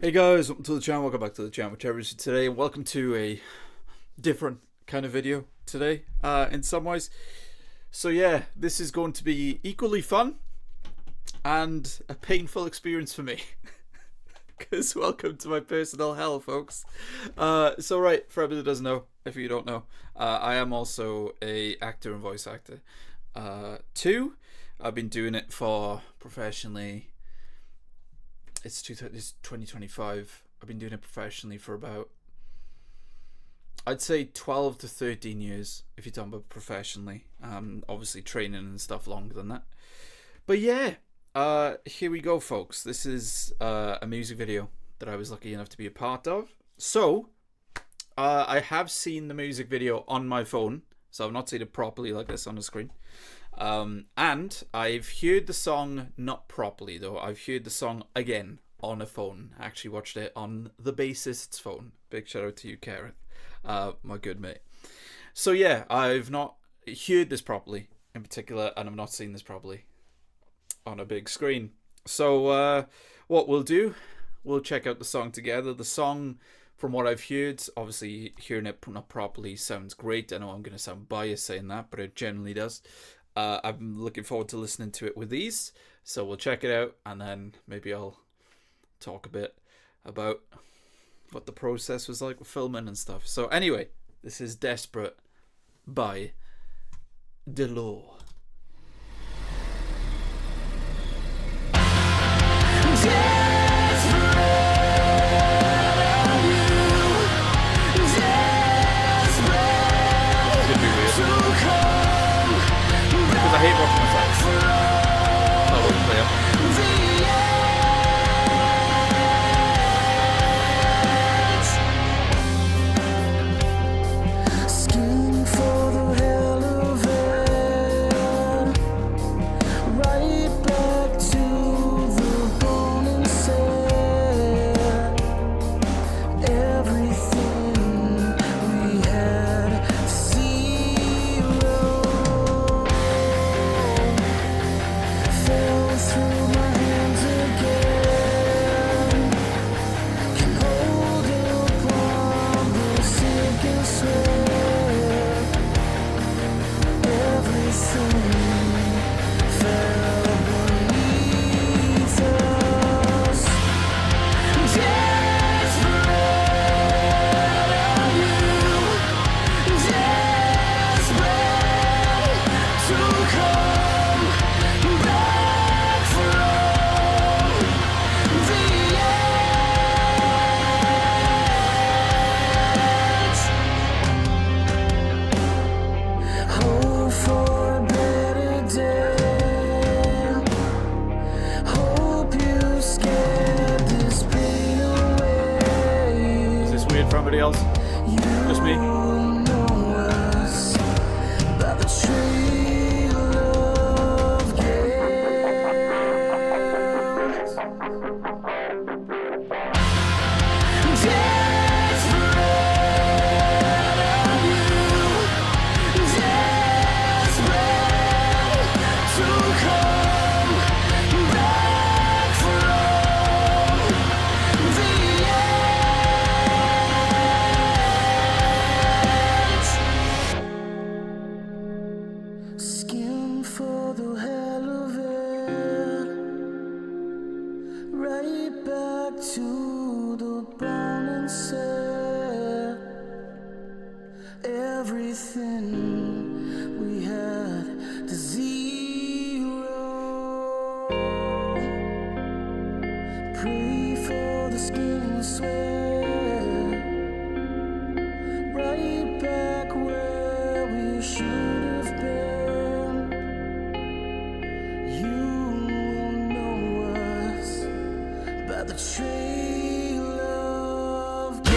Hey guys, welcome to the channel, welcome back to the channel, whichever is today, and welcome to a different kind of video today, in some ways. So yeah, this is going to be equally fun and a painful experience for me. Because welcome to my personal hell, folks. So right, for everybody that doesn't know, if you don't know, I am also a actor and voice actor. Too, I've been doing it for professionally. It's 2025. I've been doing it professionally for about, I'd say 12 to 13 years, if you're talking about professionally. Obviously training and stuff longer than that. But yeah, here we go, folks. This is a music video that I was lucky enough to be a part of. So, I have seen the music video on my phone, so I've not seen it properly like this on the screen. And I've heard the song not properly though. I've heard the song again on a phone. I actually watched it on the bassist's phone. Big shout out to you, Karen, my good mate. So yeah, I've not heard this properly in particular, and I've not seen this properly on a big screen. So what we'll do, we'll check out the song together. The song, from what I've heard, obviously hearing it not properly sounds great. I know I'm going to sound biased saying that, but it generally does. I'm looking forward to listening to it with these, so we'll check it out, and then maybe I'll talk a bit about what the process was like with filming and stuff. So anyway, this is Desperate by LOUR. I hate watching myself. I won't play it. Scheme for the hell of it. Right back to the bone and set. Everything we had zero. Through my hands again, can hold upon the sinking sweat. Everything fell beneath us. Desperate are you, desperate to come back from the edge. Hope for a better day. Hope you scared this pain away. Is this weird for everybody else? Just me? Know us by the trail of skin for the hell of it. Right back to the bone and set. Everything we had to zero. Pray for the skin and sweat. Right back where we should have been. You will know us by the trail of guilt.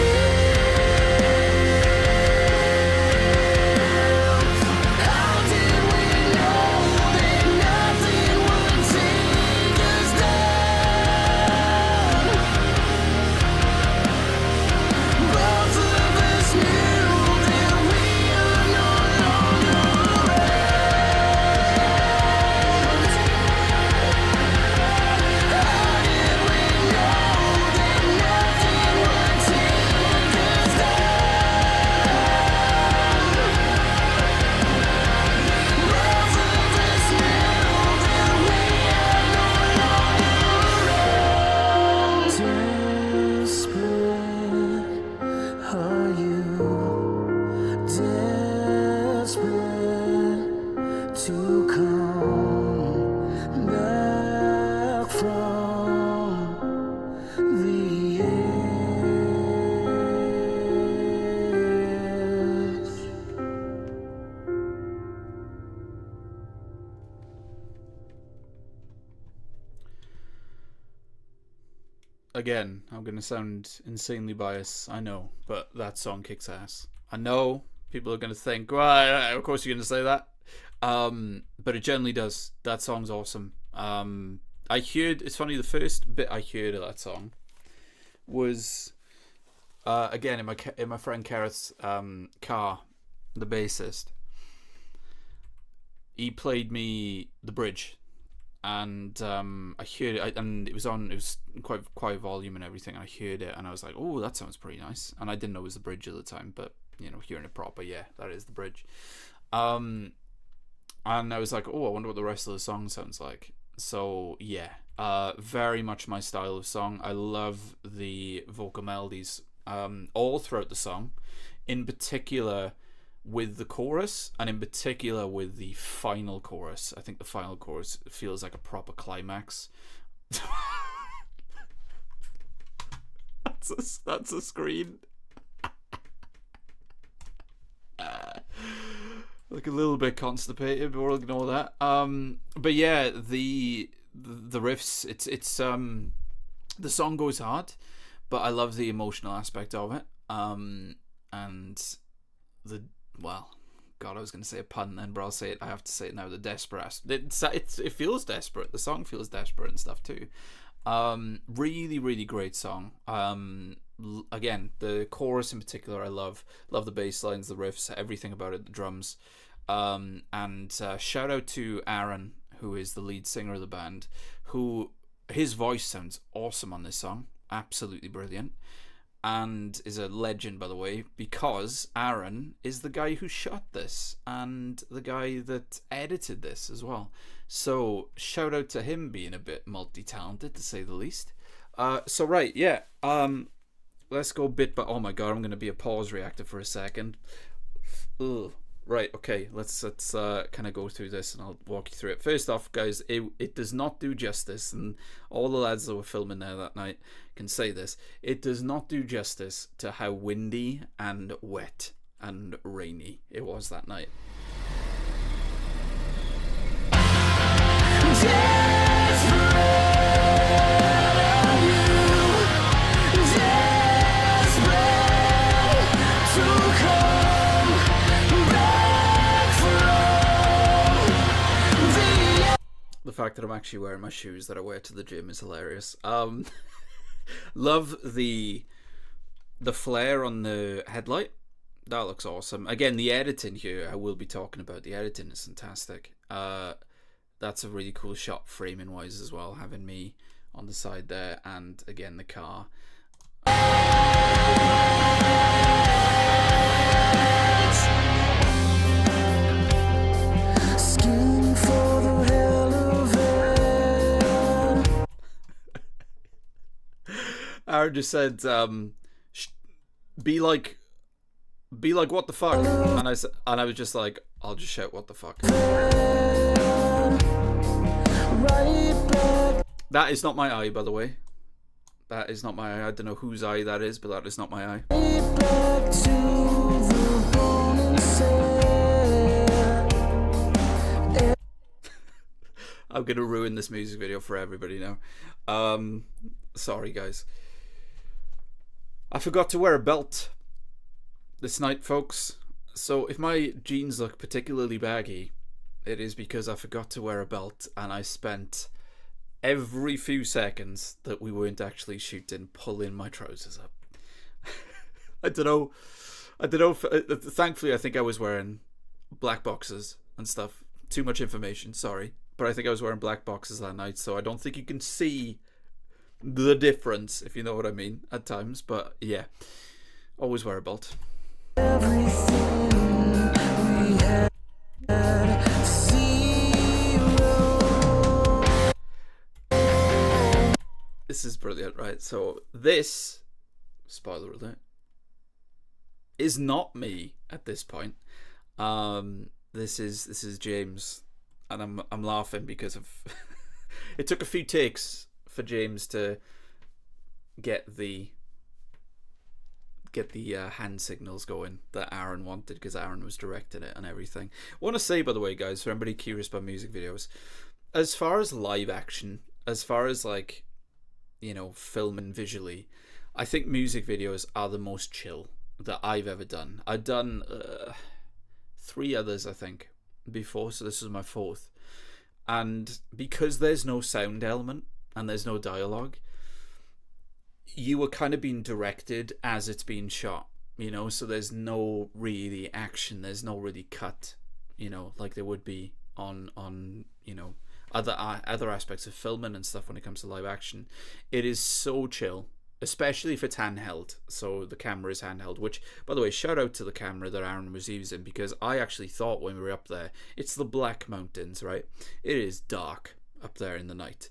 How did we know that nothing would take us down? Both of us knew that we are no longer around. How did we know Desperate to come back from the edge. Again, I'm going to sound insanely biased, I know, but that song kicks ass. I know people are going to think, well, of course you're going to say that. But it generally does. That song's awesome. I heard, it's funny, the first bit I heard of that song was, again, in my friend Gareth's car, the bassist. He played me the bridge. And I heard it, and it was quite volume and everything. And I heard it, and I was like, "Oh, that sounds pretty nice." And I didn't know it was the bridge at the time, but you know, hearing it proper, yeah, that is the bridge. And I was like, "Oh, I wonder what the rest of the song sounds like." So yeah, very much my style of song. I love the vocal melodies all throughout the song, in particular with the chorus, and in particular with the final chorus. I think the final chorus feels like a proper climax. That's a screen. Like a little bit constipated, but we'll ignore that. But yeah, the riffs. It's the song goes hard, but I love the emotional aspect of it. And the well, God, I was going to say a pun then, but I'll say it. I have to say it now. The desperate. It feels desperate. The song feels desperate and stuff too. Really, really great song. Again, the chorus in particular, I love the bass lines, the riffs, everything about it, the drums. And shout out to Aaron, who is the lead singer of the band, who his voice sounds awesome on this song, absolutely brilliant. And is a legend, by the way, because Aaron is the guy who shot this and the guy that edited this as well. So shout out to him being a bit multi-talented, to say the least. So right, yeah. Let's go bit by. Oh my God, I'm gonna be a pause reactor for a second. Ugh. Right, okay, let's kind of go through this and I'll walk you through it. First off, guys, it does not do justice, and all the lads that were filming there that night can say this. It does not do justice to how windy and wet and rainy it was that night. The fact that I'm actually wearing my shoes that I wear to the gym is hilarious. Love the flare on the headlight. That looks awesome. Again, the editing here, I will be talking about. The editing is fantastic. That's a really cool shot framing wise as well, having me on the side there, and again the car. Aaron just said, be like what the fuck, and I was just like, I'll just shout what the fuck. That is not my eye, by the way. That is not my eye. I don't know whose eye that is, but that is not my eye. I'm gonna ruin this music video for everybody now. Sorry guys. I forgot to wear a belt this night, folks. So if my jeans look particularly baggy, it is because I forgot to wear a belt, and I spent every few seconds that we weren't actually shooting pulling my trousers up. I don't know. Thankfully, I think I was wearing black boxes and stuff. Too much information, sorry. But I think I was wearing black boxes that night, so I don't think you can see the difference, if you know what I mean, at times. But yeah, always wear a belt. This is brilliant, right? So this, spoiler alert, is not me at this point. This is James, and I'm laughing because of it took a few takes for James to get the hand signals going that Aaron wanted, because Aaron was directing it and everything. I want to say, by the way, guys, for anybody curious about music videos, as far as live action, as far as like, you know, filming visually, I think music videos are the most chill that I've ever done. I've done 3 others, I think, before, so this is my 4th. And because there's no sound element and there's no dialogue, you are kind of being directed as it's being shot, you know, so there's no really action, there's no really cut, you know, like there would be on you know, other aspects of filming and stuff when it comes to live action. It is so chill, especially if it's handheld, so the camera is handheld, which, by the way, shout out to the camera that Aaron was using, because I actually thought when we were up there, it's the Black Mountains, right? It is dark up there in the night,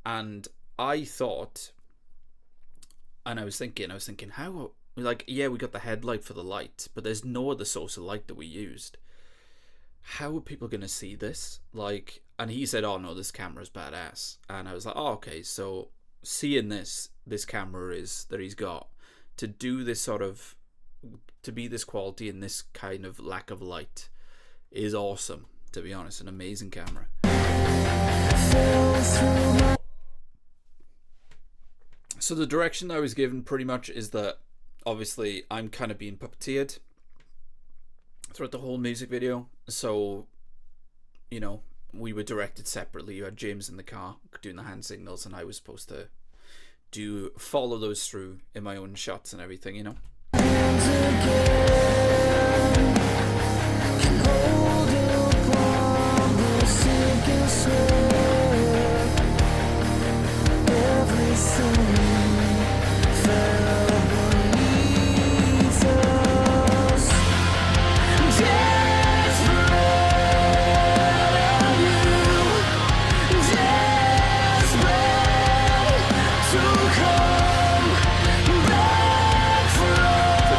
and I thought, and I was thinking, how, like, yeah, we got the headlight for the light, but there's no other source of light that we used. How are people going to see this? Like, and he said, oh no, this camera's badass. And I was like, oh, okay, so seeing this camera is that he's got to do this sort of, to be this quality and this kind of lack of light is awesome, to be honest. An amazing camera. So the direction I was given pretty much is that obviously I'm kind of being puppeteered throughout the whole music video. So, you know, we were directed separately. You had James in the car doing the hand signals, and I was supposed to follow those through in my own shots and everything, you know.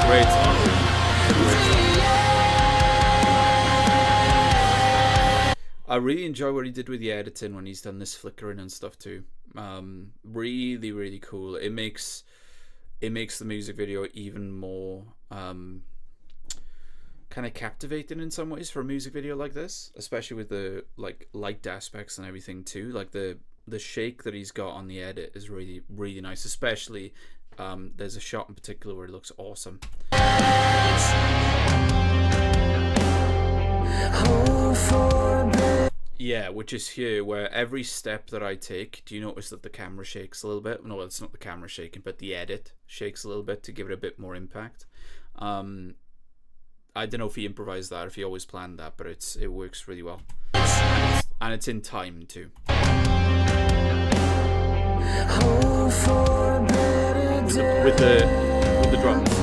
Great song. I really enjoy what he did with the editing when he's done this flickering and stuff too. Really, really cool. It makes the music video even more kind of captivating in some ways for a music video like this, especially with the like light aspects and everything too. Like the shake that he's got on the edit is really, really nice, especially there's a shot in particular where it looks awesome. Yeah, which is here, where every step that I take, do you notice that the camera shakes a little bit? No, it's not the camera shaking, but the edit shakes a little bit to give it a bit more impact. I don't know if he improvised that, or if he always planned that, but it works really well. And it's in time too. With the drums. Do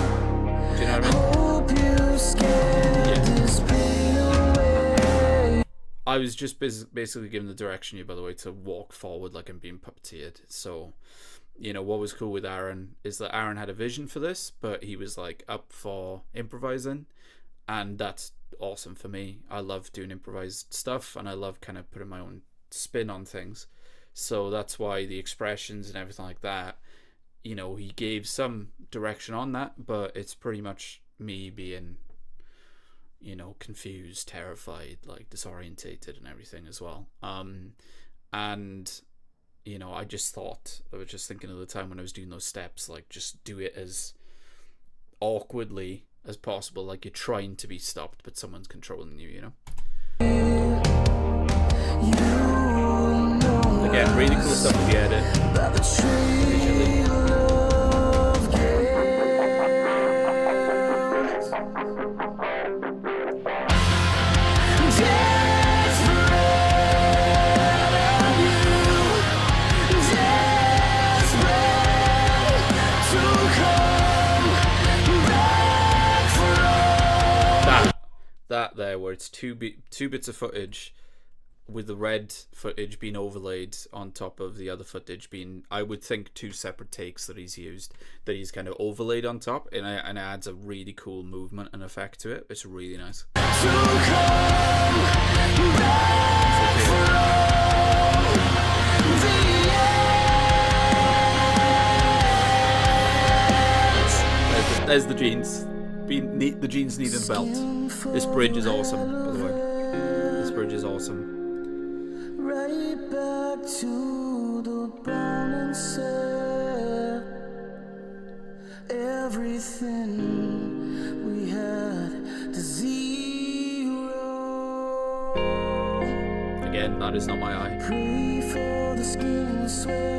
you know what I mean? Yeah. I was just basically given the direction here, by the way, to walk forward like I'm being puppeteered. So, you know, what was cool with Aaron is that Aaron had a vision for this, but he was like up for improvising, and that's awesome for me. I love doing improvised stuff, and I love kind of putting my own spin on things. So that's why the expressions and everything like that, you know, he gave some direction on that, but it's pretty much me being, you know, confused, terrified, like disorientated and everything as well. And, you know, I was just thinking of the time when I was doing those steps, like just do it as awkwardly as possible, like you're trying to be stopped, but someone's controlling you, you know? Again, really cool stuff with the edit. Visually. That there, where it's two bits of footage with the red footage being overlaid on top of the other footage being, I would think, 2 separate takes that he's used, that he's kind of overlaid on top, and it adds a really cool movement and effect to it. It's really nice. There's the jeans. The jeans needing a belt. This bridge is awesome, by the way. This bridge is awesome. Right back to the bone and set everything we had to zero. Again, that is not my eye. Pray for the skin sweat.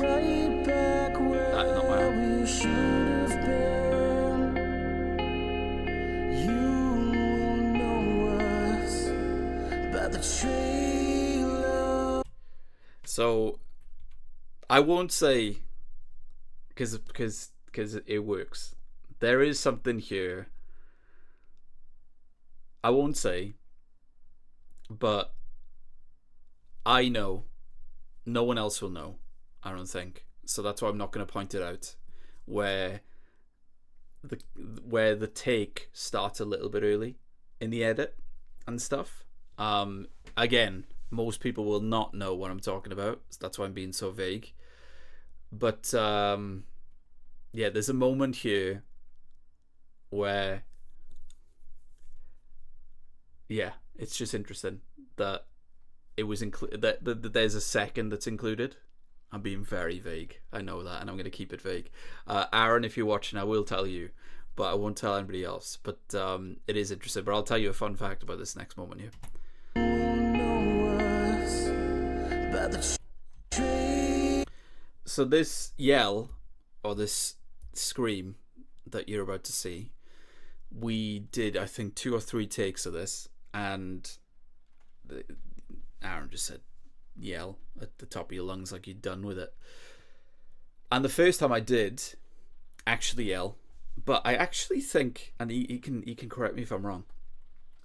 Right back where That is not my eye. we should have been. You will know us by the trailer. So, I won't say, because it works. There is something here. I won't say, but I know. No one else will know, I don't think. So that's why I'm not going to point it out. Where the take starts a little bit early in the edit and stuff. Again, most people will not know what I'm talking about. So that's why I'm being so vague. But yeah, there's a moment here where, yeah, it's just interesting that it was included. That there's a second that's included. I'm being very vague. I know that, and I'm going to keep it vague. Aaron, if you're watching, I will tell you, but I won't tell anybody else. But it is interesting. But I'll tell you a fun fact about this next moment here. So this yell, or this scream that you're about to see, we did, I think, 2 or 3 takes of this, and Aaron just said, yell at the top of your lungs like you're done with it. And the first time I did actually yell, but I actually think, and he can correct me if I'm wrong,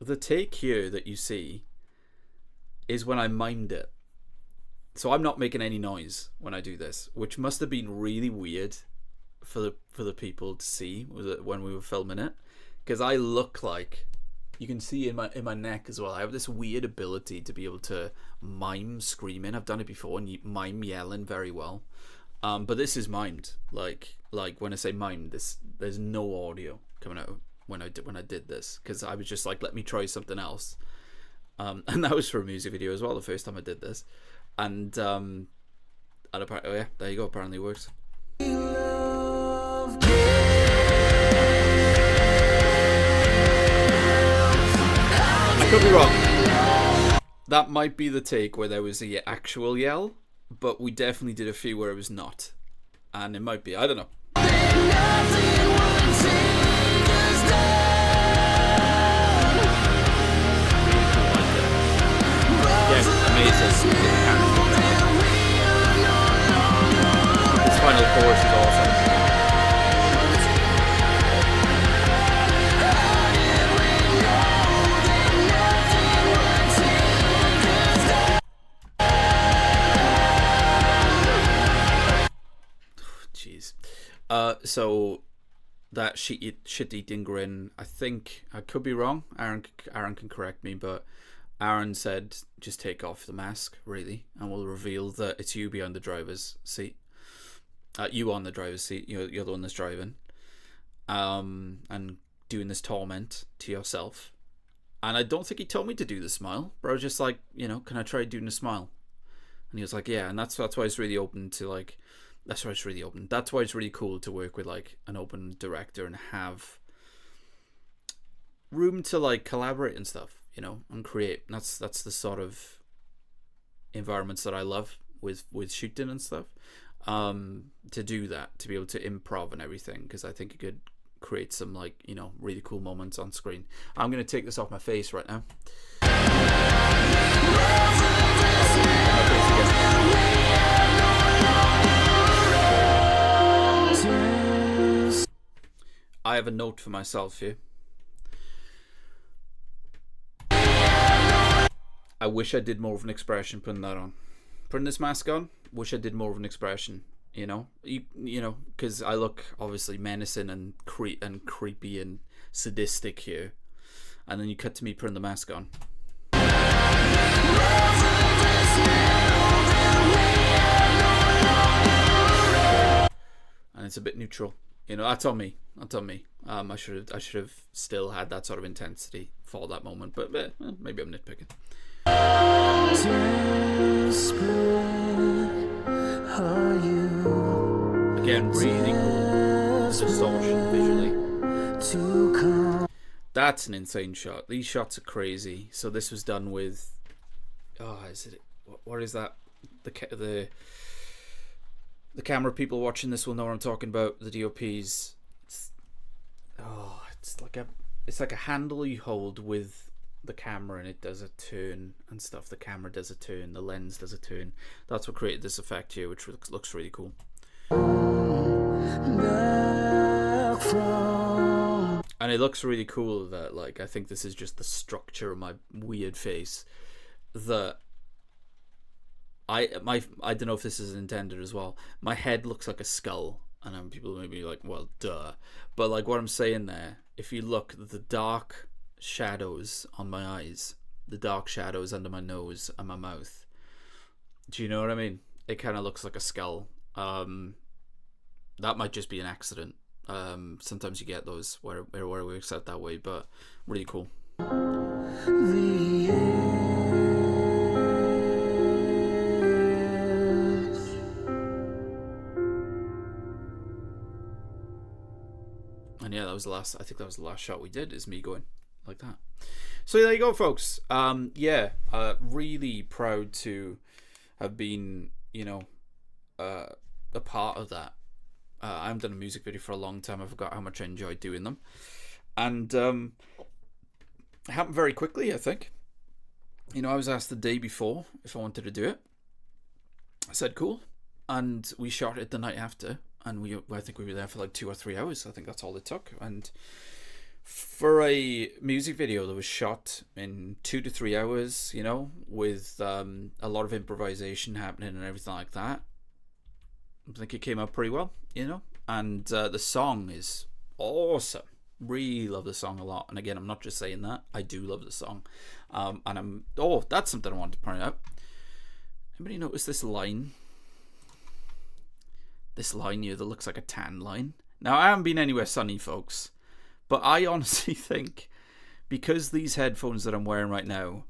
the take here that you see is when I mimed it. So I'm not making any noise when I do this, which must have been really weird for the people to see when we were filming it, because I look like, you can see in my neck as well, I have this weird ability to be able to mime screaming. I've done it before, and mime yelling very well. But this is mimed. Like when I say mimed, there's no audio coming out when I did this, because I was just like, let me try something else. And that was for a music video as well, the first time I did this. And apparently, oh yeah, there you go. Apparently it works. I could be wrong. That might be the take where there was the actual yell, but we definitely did a few where it was not. And it might be, I don't know. Yes, amazing. This final chorus is awesome. Jeez. So that shit-eating grin, I think, I could be wrong. Aaron can correct me, but Aaron said, just take off the mask, really, and we'll reveal that it's you behind the driver's seat. You on the driver's seat, you're the one that's driving. And doing this torment to yourself. And I don't think he told me to do the smile, but I was just like, can I try doing the smile? And he was like, yeah, and that's why it's really open to, like, that's why it's really open. That's why it's really cool to work with, like, an open director and have room to, like, collaborate and stuff, and create. And that's the sort of environments that I love with shooting and stuff. To do that, to be able to improv and everything, because I think it could create some, like, really cool moments on screen. I'm going to take this off my face right now. I have a note for myself here. I wish I did more of an expression putting that on. Putting this mask on, wish I did more of an expression. You know, because I look obviously menacing and creepy and sadistic here, and then you cut to me putting the mask on. And it's a bit neutral, that's on me. I should have still had that sort of intensity for that moment, but maybe I'm nitpicking. Again, really cool distortion visually. That's an insane shot. These shots are crazy. So this was done with, what is that? The camera people watching this will know what I'm talking about. The DOPs. It's like a handle you hold with the camera, and it does a turn and stuff. The camera does a turn, the lens does a turn. That's what created this effect here, which looks really cool. And it looks really cool that, like, I think this is just the structure of my weird face. That I don't know if this is intended as well. My head looks like a skull, and people may be like, well, duh. But like what I'm saying there, if you look, the dark shadows on my eyes, the dark shadows under my nose and my mouth. Do you know what I mean? It kind of looks like a skull. That might just be an accident. Sometimes you get those where it works out that way, but really cool. And yeah, that was the last. I think that was the last shot we did. Is me going like that. So there you go, folks. Really proud to have been, a part of that. I haven't done a music video for a long time. I forgot how much I enjoyed doing them, and it happened very quickly. I think, I was asked the day before if I wanted to do it. I said cool, and we shot it the night after, and I think we were there for like 2 or 3 hours. I think that's all it took. And for a music video that was shot in 2 to 3 hours, with a lot of improvisation happening and everything like that, I think it came out pretty well, and the song is awesome. Really love the song a lot. And again, I'm not just saying that, I do love the song. And that's something I wanted to point out. Anybody notice this line? This line here that looks like a tan line. Now, I haven't been anywhere sunny, folks, but I honestly think because these headphones that I'm wearing right now,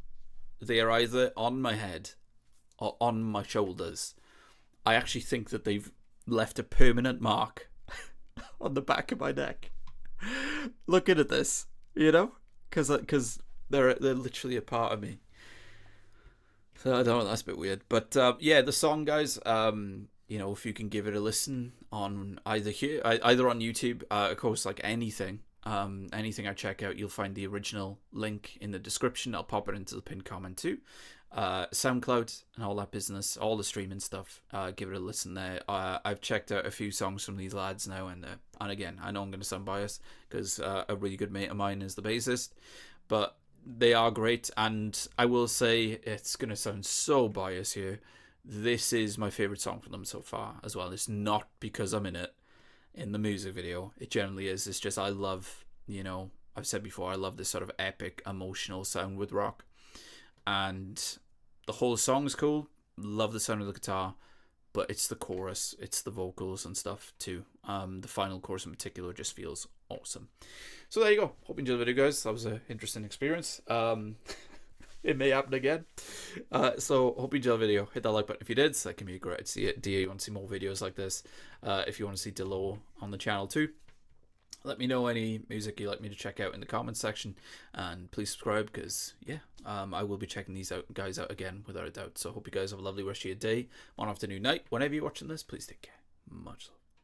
they are either on my head or on my shoulders. I actually think that they've left a permanent mark on the back of my neck. Looking at this, because they're literally a part of me. So I don't know, that's a bit weird. But the song, guys, if you can give it a listen on either on YouTube, of course, like anything I check out, you'll find the original link in the description. I'll pop it into the pinned comment too. SoundCloud and all that business, all the streaming stuff. Give it a listen there. I've checked out a few songs from these lads now, and again, I know I'm going to sound biased because a really good mate of mine is the bassist, but they are great. And I will say, it's going to sound so biased here, this is my favorite song from them so far as well. It's not because I'm in it in the music video. It generally is. It's just I love, I've said before, I love this sort of epic emotional sound with rock, and the whole song's cool. Love the sound of the guitar, but it's the chorus, it's the vocals and stuff too. The final chorus in particular just feels awesome. So there you go. Hope you enjoyed the video, guys. That was an interesting experience. It may happen again. So hope you enjoyed the video. Hit that like button if you did. So that can be a great idea. You want to see more videos like this. If you want to see LOUR on the channel too, let me know any music you'd like me to check out in the comments section, and please subscribe because I will be checking these guys out again without a doubt. So hope you guys have a lovely rest of your day, one afternoon, night, whenever you're watching this. Please take care. Much love.